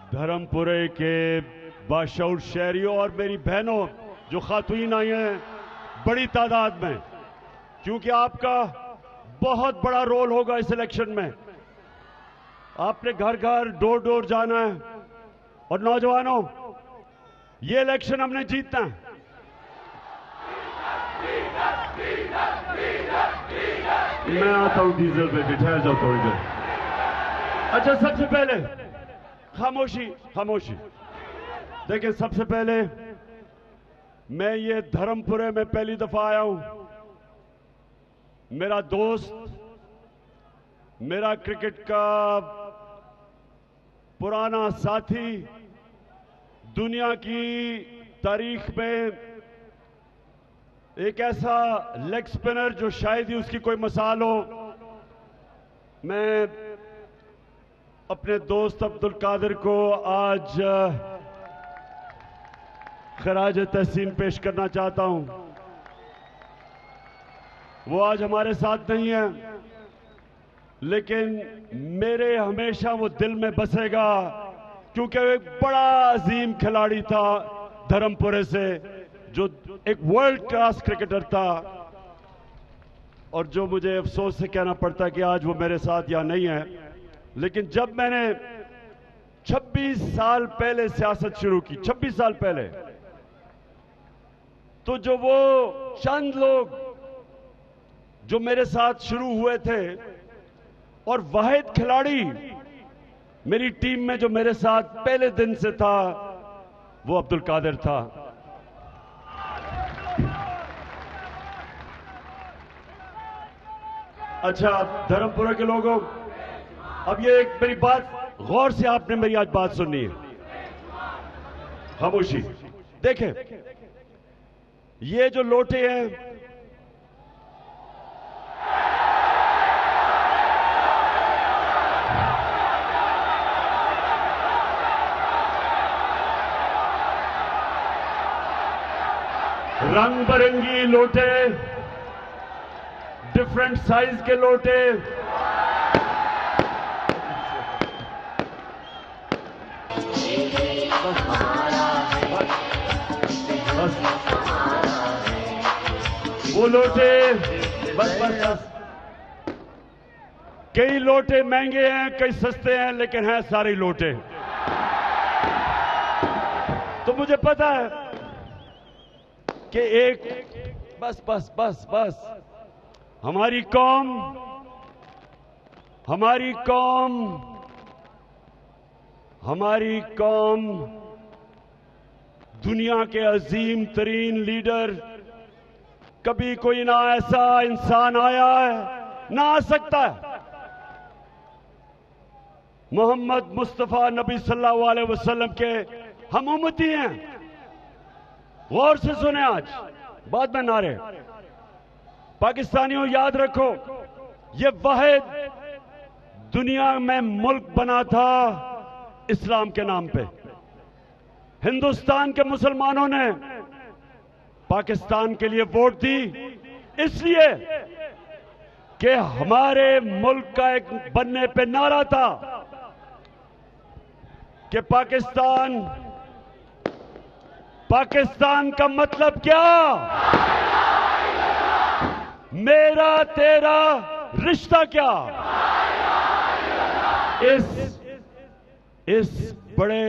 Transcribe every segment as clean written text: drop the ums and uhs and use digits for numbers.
धर्मपुरे के बाशऊर शहरियों और मेरी बहनों जो खातून आई हैं बड़ी तादाद में, क्योंकि आपका बहुत बड़ा रोल होगा इस इलेक्शन में। आपने घर घर डोर डोर जाना है और नौजवानों, ये इलेक्शन हमने जीतना है। मैं आता हूं डीजल पे, ठहर जाओ थोड़ी देर। अच्छा, सबसे पहले खामोशी खामोशी। देखिए, सबसे पहले मैं ये धर्मपुरे में पहली दफा आया हूं। मेरा दोस्त, मेरा क्रिकेट का पुराना साथी, दुनिया की तारीख में एक ऐसा लेग स्पिनर जो शायद ही उसकी कोई मिसाल हो। मैं अपने दोस्त अब्दुल कादिर को आज खराज तहसीन पेश करना चाहता हूं। वो आज हमारे साथ नहीं है, लेकिन मेरे हमेशा वो दिल में बसेगा, क्योंकि वो एक बड़ा अजीम खिलाड़ी था धर्मपुरे से, जो एक वर्ल्ड क्लास क्रिकेटर था। और जो मुझे अफसोस से कहना पड़ता है कि आज वो मेरे साथ यहाँ नहीं है, लेकिन जब मैंने 26 साल पहले सियासत शुरू की, 26 साल पहले, तो जो वो चंद लोग जो मेरे साथ शुरू हुए थे और वाहिद खिलाड़ी मेरी टीम में जो मेरे साथ पहले दिन से था, वो अब्दुल कादिर था। अच्छा धर्मपुरा के लोगों, अब ये एक मेरी बात गौर से आपने मेरी आज बात सुननी है। खामोशी। देखें, ये जो लोटे हैं, रंग बिरंगी लोटे, डिफरेंट साइज के लोटे, वो लोटे बस बस बस। कई लोटे महंगे हैं, कई सस्ते हैं, लेकिन हैं सारे लोटे। तो मुझे पता है कि एक बस बस बस बस हमारी कौम हमारी कौम हमारी कौम दुनिया के अजीम तरीन लीडर, कभी कोई ना ऐसा इंसान आया है ना आ सकता है। मोहम्मद मुस्तफा नबी सल्लल्लाहु अलैहि वसल्लम के हम उम्मती हैं। गौर से सुने, आज बाद में नारे। पाकिस्तानियों याद रखो, ये वाहिद दुनिया में मुल्क बना था इस्लाम के नाम पे। हिंदुस्तान के मुसलमानों ने पाकिस्तान के लिए वोट दी, इसलिए कि हमारे मुल्क का एक बनने पे नारा था कि पाकिस्तान का मतलब क्या? मेरा तेरा रिश्ता क्या? इस बड़े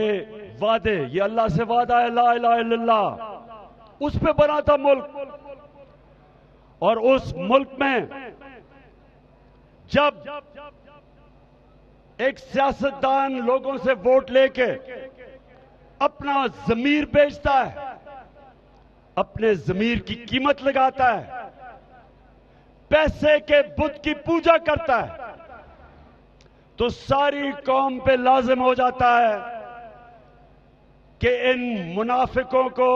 वादे, ये अल्लाह से वादा है, ला इलाहा इल्लल्लाह, उस पे बना था मुल्क। और उस मुल्क में जब एक सियासतदान लोगों से वोट लेके अपना ज़मीर बेचता है, अपने ज़मीर की कीमत लगाता है, पैसे के बुत की पूजा करता है, तो सारी कौम पे लाजिम हो जाता है कि इन मुनाफिकों को,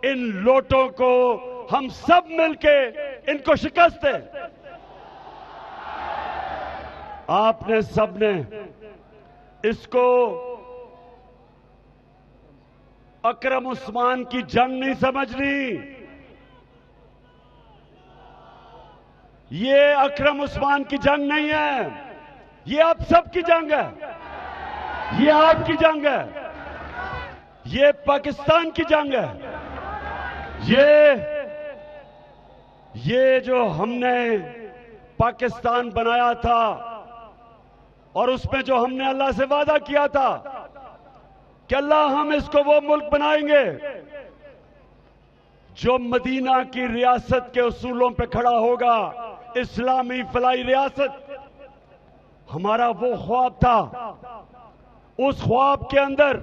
इन लोटों को हम सब मिलके इनको शिकस्त दें। आपने सबने इसको अकरम उस्मान की जंग नहीं समझनी। ये अकरम उस्मान की जंग नहीं है, ये आप सबकी जंग है। ये आपकी जंग है, ये पाकिस्तान की जंग है। ये जो हमने पाकिस्तान बनाया था और उसमें जो हमने अल्लाह से वादा किया था कि अल्लाह हम इसको वो मुल्क बनाएंगे जो मदीना की रियासत के उसूलों पे खड़ा होगा, इस्लामी फलाई रियासत, हमारा वो ख्वाब था। उस ख्वाब के अंदर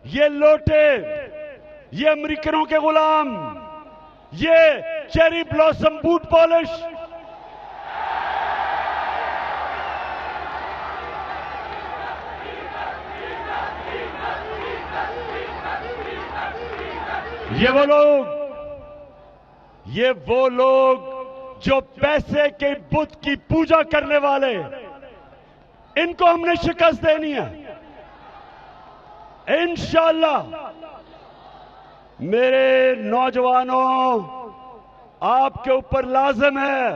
ये लोटे, ये अमेरिकनों के गुलाम, ये चेरी ब्लॉसम बूट पॉलिश, ये वो लोग जो पैसे के बुत की पूजा करने वाले, इनको हमने शिकस्त देनी है इंशाअल्लाह। मेरे नौजवानों, आपके ऊपर लाज़िम है,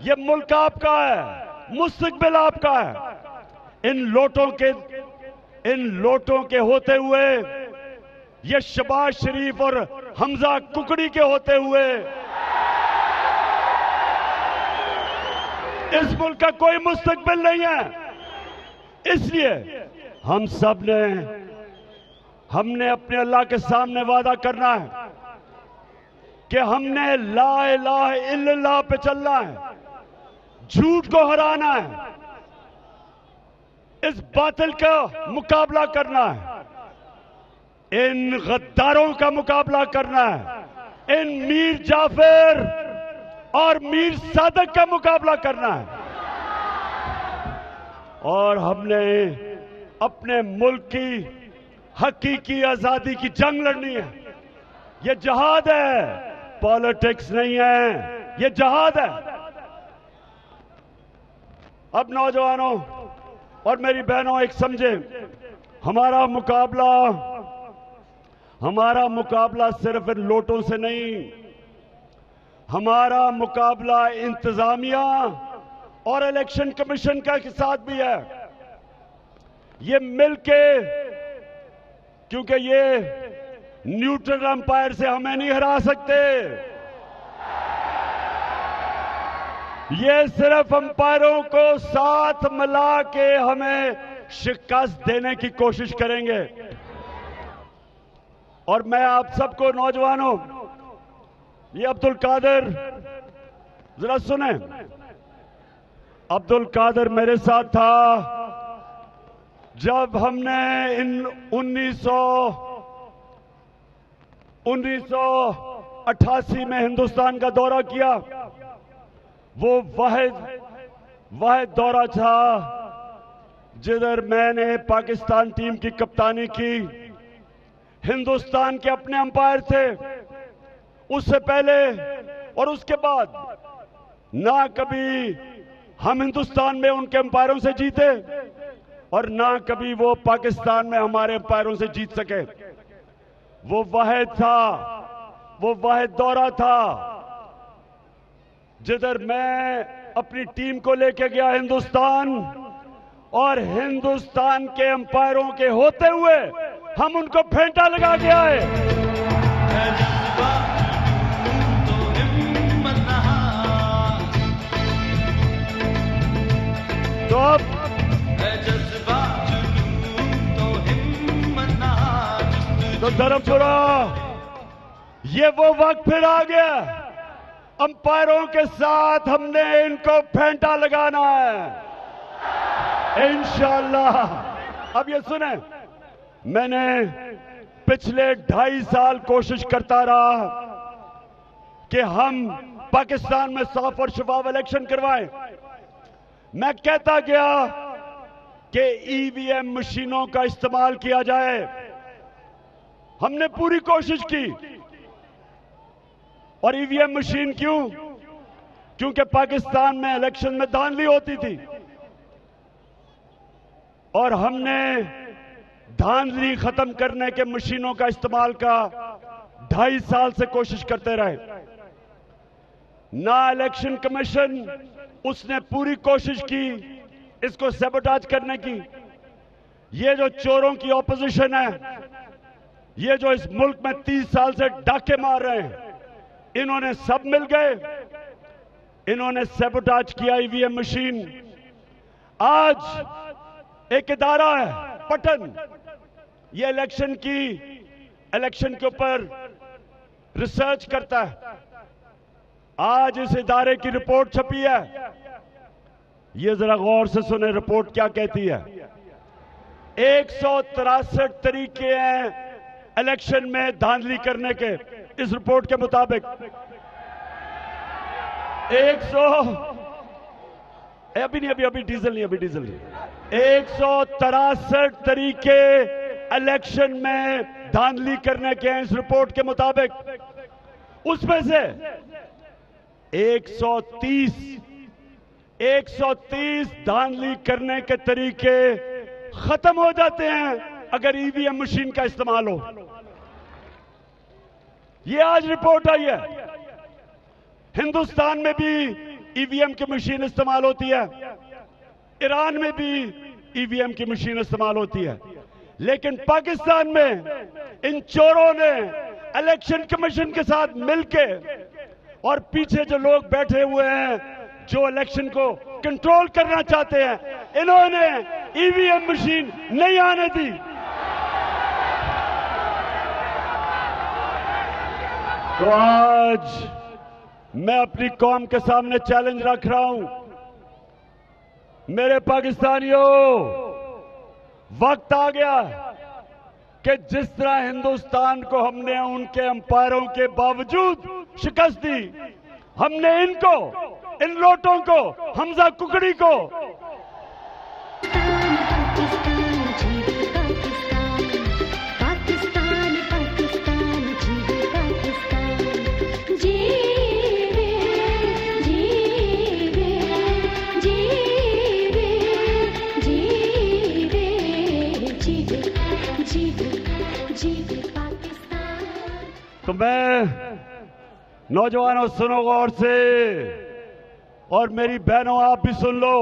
ये मुल्क आपका है, मुस्तकबिल आपका है। इन लोटों के होते हुए, ये शहबाज शरीफ और हमजा कुकड़ी के होते हुए इस मुल्क का कोई मुस्तकबिल नहीं है। इसलिए हम सब ने हमने अपने अल्लाह के सामने वादा करना है कि हमने ला इलाहा इल्लल्लाह पे चलना है, झूठ को हराना है, इस बातिल का मुकाबला करना है, इन गद्दारों का मुकाबला करना है, इन मीर जाफर और मीर सादक का मुकाबला करना है। और हमने अपने मुल्क की हकीकी आजादी की जंग लड़नी है। ये जहाद है, पॉलिटिक्स नहीं है, ये जहाद है। अब नौजवानों और मेरी बहनों, एक समझे, हमारा मुकाबला सिर्फ इन लोटों से नहीं, हमारा मुकाबला इंतजामिया और इलेक्शन कमीशन के साथ भी है। ये मिलके, क्योंकि ये न्यूट्रल अंपायर से हमें नहीं हरा सकते, ये सिर्फ अंपायरों को साथ मिला के हमें शिकस्त देने की कोशिश करेंगे। और मैं आप सबको नौजवानों, ये अब्दुल कादिर, जरा सुने, अब्दुल कादिर मेरे साथ था जब हमने इन 1988 में हिंदुस्तान का दौरा किया। वो वाहिद दौरा था जिधर मैंने पाकिस्तान टीम की कप्तानी की। हिंदुस्तान के अपने अंपायर थे। उससे पहले और उसके बाद ना कभी हम हिंदुस्तान में उनके अंपायरों से जीते और ना कभी वो पाकिस्तान में हमारे अंपायरों से जीत सके। वो वाहिद था, वो वाहिद दौरा था जिधर मैं अपनी टीम को लेके गया हिंदुस्तान, और हिंदुस्तान के अंपायरों के होते हुए हम उनको फेंटा लगा के आए। तो अब तो धर्मपुरा, ये वो वक्त फिर आ गया, अंपायरों के साथ हमने इनको फेंटा लगाना है इंशाअल्लाह। अब ये सुने, मैंने पिछले 2.5 साल कोशिश करता रहा कि हम पाकिस्तान में साफ और शफाफ इलेक्शन करवाएं। मैं कहता गया कि ईवीएम मशीनों का इस्तेमाल किया जाए। हमने पूरी कोशिश की। और ईवीएम मशीन क्यों? क्योंकि पाकिस्तान में इलेक्शन में धांधली होती थी और हमने धांधली खत्म करने के मशीनों का इस्तेमाल का 2.5 साल से कोशिश करते रहे। ना इलेक्शन कमीशन, उसने पूरी कोशिश की इसको सैबोटाज करने की, ये जो चोरों की ऑपोजिशन है, ये जो इस मुल्क में 30 साल से डाके मार रहे हैं, इन्होंने सब मिल गए, इन्होंने सैबोटाज किया ईवीएम मशीन। आज एक इदारा है पटन, ये इलेक्शन के ऊपर रिसर्च करता है। आज इस इदारे की रिपोर्ट छपी है, ये जरा गौर से सुने रिपोर्ट क्या कहती है। 163 तरीके हैं इलेक्शन में धांधली करने के, इस रिपोर्ट के मुताबिक। 163 तरीके इलेक्शन में धांधली करने के हैं इस रिपोर्ट के मुताबिक। उसमें से 130 धांधली करने के तरीके खत्म हो जाते हैं अगर ईवीएम मशीन का इस्तेमाल हो। ये आज रिपोर्ट आई है। हिंदुस्तान में भी ईवीएम की मशीन इस्तेमाल होती है, ईरान में भी ईवीएम की मशीन इस्तेमाल होती है, लेकिन पाकिस्तान में इन चोरों ने इलेक्शन कमीशन के साथ मिलके और पीछे जो लोग बैठे हुए हैं जो इलेक्शन को कंट्रोल करना चाहते हैं, इन्होंने ईवीएम मशीन नहीं आने दी। तो आज मैं अपनी कौम के सामने चैलेंज रख रहा हूं, मेरे पाकिस्तानियों, वक्त आ गया कि जिस तरह हिंदुस्तान को हमने उनके अंपायरों के बावजूद शिकस्त दी, हमने इनको, इन लोटों को, हमजा कुकड़ी को तो मैं नौजवानों सुनो गौर से, और मेरी बहनों आप भी सुन लो,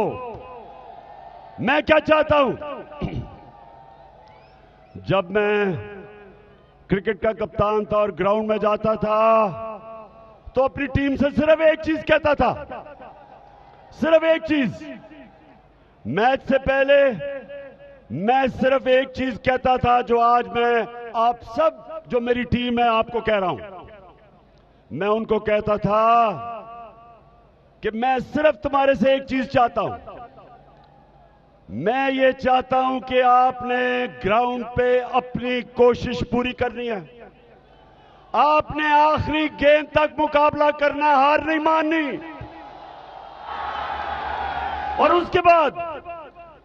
मैं क्या चाहता हूं। जब मैं क्रिकेट का कप्तान था और ग्राउंड में जाता था तो अपनी टीम से सिर्फ एक चीज कहता था, सिर्फ एक चीज। मैच से पहले मैं सिर्फ एक चीज कहता था जो आज मैं आप सब जो मेरी टीम है आपको कह रहा हूं। मैं उनको कहता था कि मैं सिर्फ तुम्हारे से एक चीज चाहता हूं। मैं ये चाहता हूं कि आपने ग्राउंड पे अपनी कोशिश पूरी करनी है, आपने आखिरी गेंद तक मुकाबला करना है, हार नहीं माननी, और उसके बाद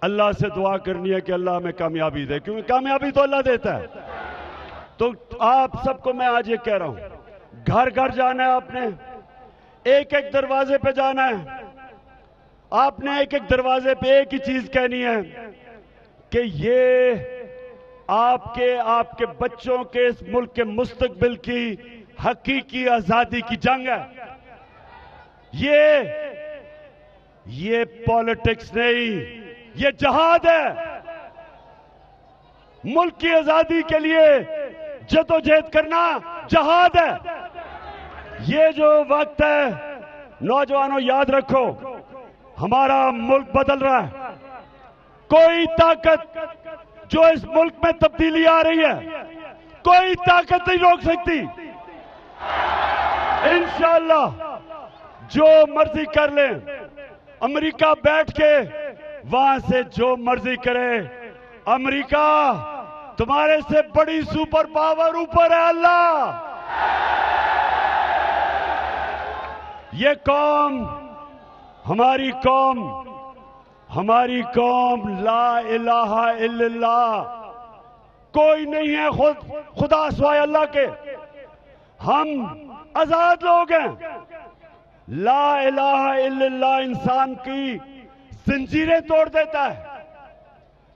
अल्लाह से दुआ करनी है कि अल्लाह हमें कामयाबी दे, क्योंकि कामयाबी तो अल्लाह देता है। तो आप सबको मैं आज ये कह रहा हूं, घर घर जाना है, आपने एक एक दरवाजे पे जाना है, आपने एक एक दरवाजे पे एक ही चीज कहनी है कि ये आपके बच्चों के, इस मुल्क के मुस्तकबिल की हकीकी आजादी की जंग है। ये पॉलिटिक्स नहीं, ये जहाद है। मुल्क की आजादी के लिए जदोजहद करना जहाद है। ये जो वक्त है, नौजवानों याद रखो, हमारा मुल्क बदल रहा है। कोई ताकत जो इस मुल्क में तब्दीली आ रही है, कोई ताकत नहीं रोक सकती। इंशाअल्लाह जो मर्जी कर ले, अमेरिका बैठ के वहां से जो मर्जी करे, अमेरिका तुम्हारे से बड़ी सुपर पावर ऊपर है अल्लाह। ये कौम, हमारी कौम ला इलाहा इल्लल्लाह, कोई नहीं है खुदा सिवाय अल्लाह के। हम आजाद लोग हैं। ला इलाहा इल्लल्लाह इंसान की जंजीरें तोड़ देता है।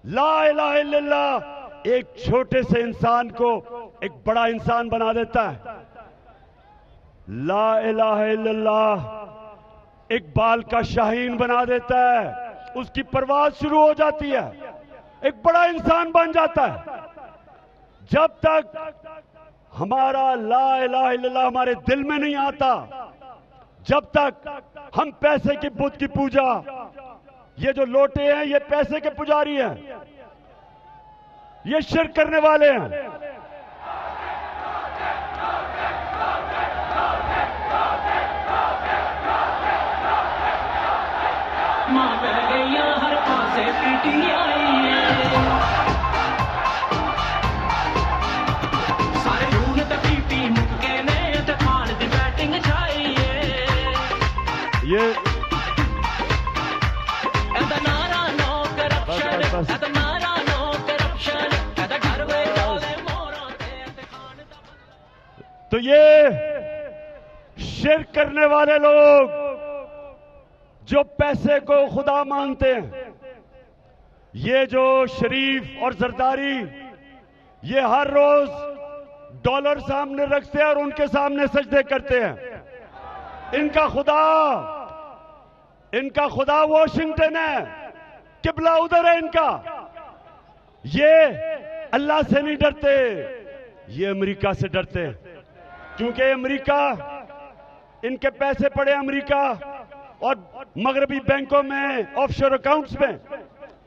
ला इलाहा इल्लल्लाह एक छोटे से इंसान को एक बड़ा इंसान बना देता है। ला इलाहा इल्लल्लाह इकबाल का शाहीन बना देता है, उसकी परवाज शुरू हो जाती है। एक बड़ा इंसान बन जाता है। जब तक हमारा ला इलाहा इल्लल्लाह हमारे दिल में नहीं आता, जब तक हम पैसे की बुत की पूजा, ये जो लोटे हैं ये पैसे के पुजारी हैं, ये शिर्क करने वाले हैं। मां बह गई हर पासे पीटी आई है, सारे यूं ते पीटी मुक्के ने ते खान दी बैटिंग छाई है। ये एदा नारा नो करप्शन, एदा नारा नो करप्शन, एदा घर वे जावे मोरा ते खान दा। तो ये शिर्क करने वाले लोग जो पैसे को खुदा मानते हैं, ये जो शरीफ और जरदारी, ये हर रोज डॉलर सामने रखते हैं और उनके सामने सजदे करते हैं। इनका खुदा वॉशिंगटन है, किबला उधर है इनका। ये अल्लाह से नहीं डरते, ये अमेरिका से डरते हैं, क्योंकि अमेरिका, इनके पैसे पड़े अमेरिका और मगरबी बैंकों में, ऑफशोर अकाउंट्स में।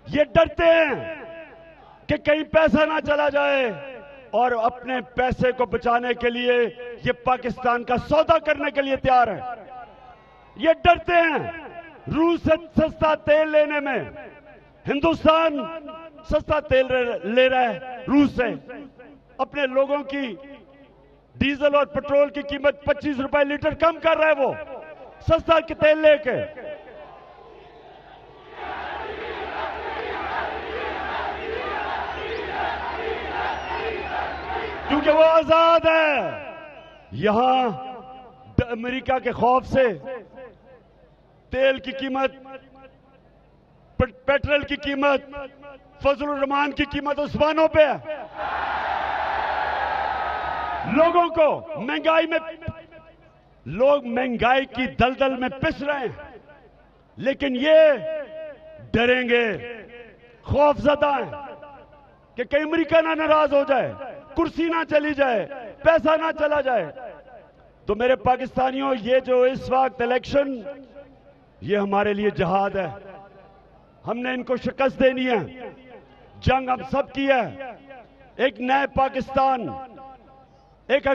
ये डरते हैं कि कहीं पैसा ना चला जाए, और अपने पैसे को बचाने के लिए ये पाकिस्तान का सौदा करने के लिए तैयार है। ये डरते हैं रूस से सस्ता तेल लेने में। हिंदुस्तान सस्ता तेल ले रहा है रूस से, अपने लोगों की डीजल और पेट्रोल की कीमत 25 रुपए लीटर कम कर रहा है वो, सस्ता के तेल लेके। क्योंकि वो आजाद है। यहां अमेरिका के खौफ से तेल की कीमत, पेट्रोल की कीमत, फजलुर रहमान की कीमत आसमानों पे है। लोगों को महंगाई में, लोग महंगाई की दलदल में पिस रहे हैं, लेकिन ये डरेंगे, खौफजदा हैं कि कहीं अमेरिका ना नाराज हो जाए, कुर्सी ना चली जाए, पैसा ना चला जाए। तो मेरे पाकिस्तानियों, ये जो इस वक्त इलेक्शन, ये हमारे लिए जिहाद है। हमने इनको शिकस्त देनी है, जंग हम सब की है। एक नए पाकिस्तान, एक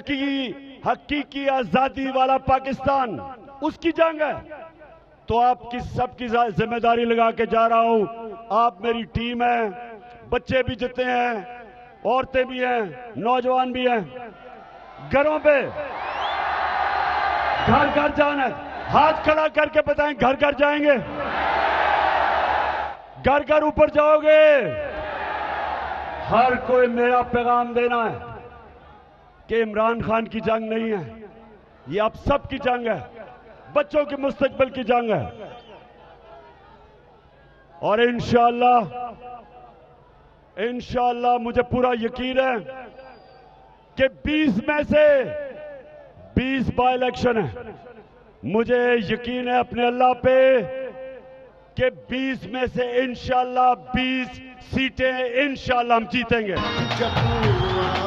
हकीकी आजादी वाला पाकिस्तान, उसकी जंग है। तो आपकी सबकी जिम्मेदारी लगा के जा रहा हूं। आप मेरी टीम है, बच्चे भी जितने हैं, औरतें भी हैं, नौजवान भी हैं। घरों पे घर घर जाना है। हाथ खड़ा करके बताएं, घर घर जाएंगे, घर घर ऊपर जाओगे। हर कोई मेरा पैगाम देना है कि इमरान खान की जंग नहीं है, ये आप सब की जंग है, बच्चों के मुस्तकबिल की जंग है। और इंशाअल्लाह मुझे पूरा यकीन है कि 20 में से 20 बाय इलेक्शन है। मुझे यकीन है अपने अल्लाह पे कि 20 में से इंशाअल्लाह 20 सीटें इंशाअल्लाह हम जीतेंगे। जब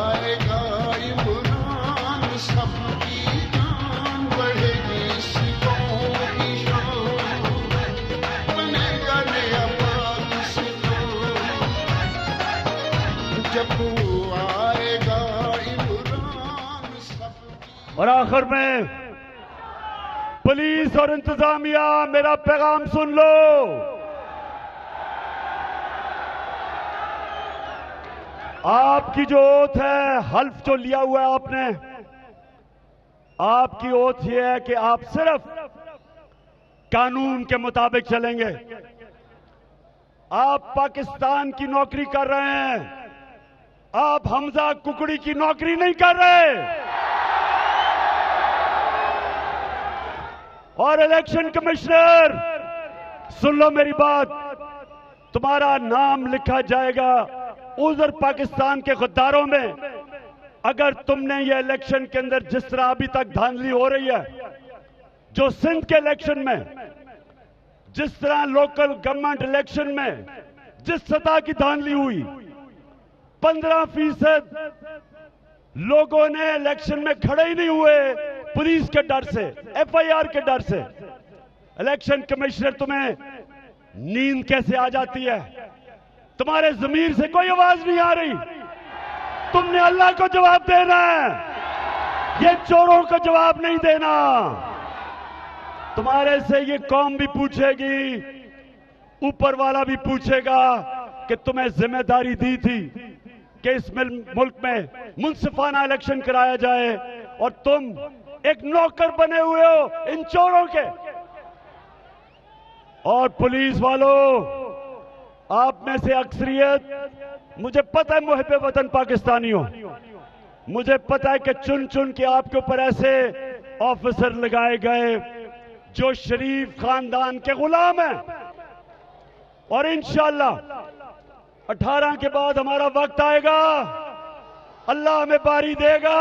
आएगा इमरान, सबकी जान बढ़ेगी, सिखों की शान बनेगा नया पाकिस्तान। जब आएगा इमरान, सबकी। और आखिर में पुलिस और इंतजामिया, मेरा पैगाम सुन लो। आपकी जो ओथ है, हल्फ जो लिया हुआ है आपने, आपकी ओथ यह है कि आप सिर्फ कानून के मुताबिक चलेंगे। आप पाकिस्तान की नौकरी कर रहे हैं, आप हमजा कुकड़ी की नौकरी नहीं कर रहे। और इलेक्शन कमिश्नर, सुन लो मेरी बात, तुम्हारा नाम लिखा जाएगा उधर पाकिस्तान के गद्दारों में। अगर तुमने ये इलेक्शन के अंदर जिस तरह अभी तक धांधली हो रही है, जो सिंध के इलेक्शन में, जिस तरह लोकल गवर्नमेंट इलेक्शन में जिस सतह की धांधली हुई, 15% लोगों ने इलेक्शन में खड़े ही नहीं हुए पुलिस के डर से, एफआईआर के डर से। इलेक्शन कमिश्नर, तुम्हें नींद कैसे आ जाती है? तुम्हारे ज़मीर से कोई आवाज नहीं आ रही। तुमने अल्लाह को जवाब देना है, ये चोरों को जवाब नहीं देना। तुम्हारे से ये कौम भी पूछेगी, ऊपर वाला भी पूछेगा कि तुम्हें जिम्मेदारी दी थी कि इस मुल्क में मुंसिफाना इलेक्शन कराया जाए और तुम एक नौकर बने हुए हो इन चोरों के। और पुलिस वालों, आप में से अक्सरियत, मुझे पता है मुहिब वतन पाकिस्तानी हो, मुझे पता है कि चुन चुन के आपके ऊपर ऐसे ऑफिसर लगाए गए जो शरीफ खानदान के गुलाम हैं। और इंशाअल्लाह 18 के बाद हमारा वक्त आएगा, अल्लाह हमें बारी देगा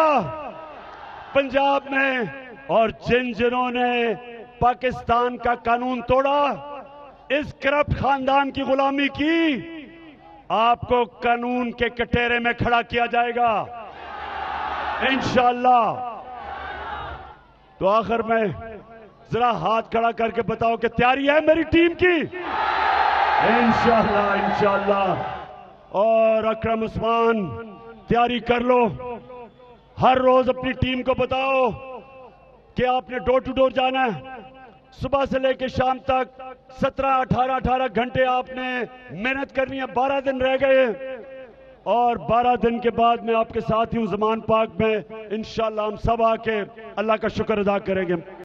पंजाब में, और जिन्होंने पाकिस्तान का कानून तोड़ा, इस करप्ट खानदान की गुलामी की, आपको कानून के कटहरे में खड़ा किया जाएगा इंशाअल्लाह। तो आखिर में जरा हाथ खड़ा करके बताओ कि तैयारी है मेरी टीम की? इंशाअल्लाह, इंशाअल्लाह। और अकरम उस्मान, तैयारी कर लो। हर रोज अपनी टीम को बताओ कि आपने डोर टू डोर जाना है। सुबह से लेकर शाम तक 17-18 घंटे आपने मेहनत करनी है। 12 दिन रह गए और 12 दिन के बाद मैं आपके साथ ही हूं ज़मान पाक में। इंशाअल्लाह हम सब आके अल्लाह का शुक्र अदा करेंगे।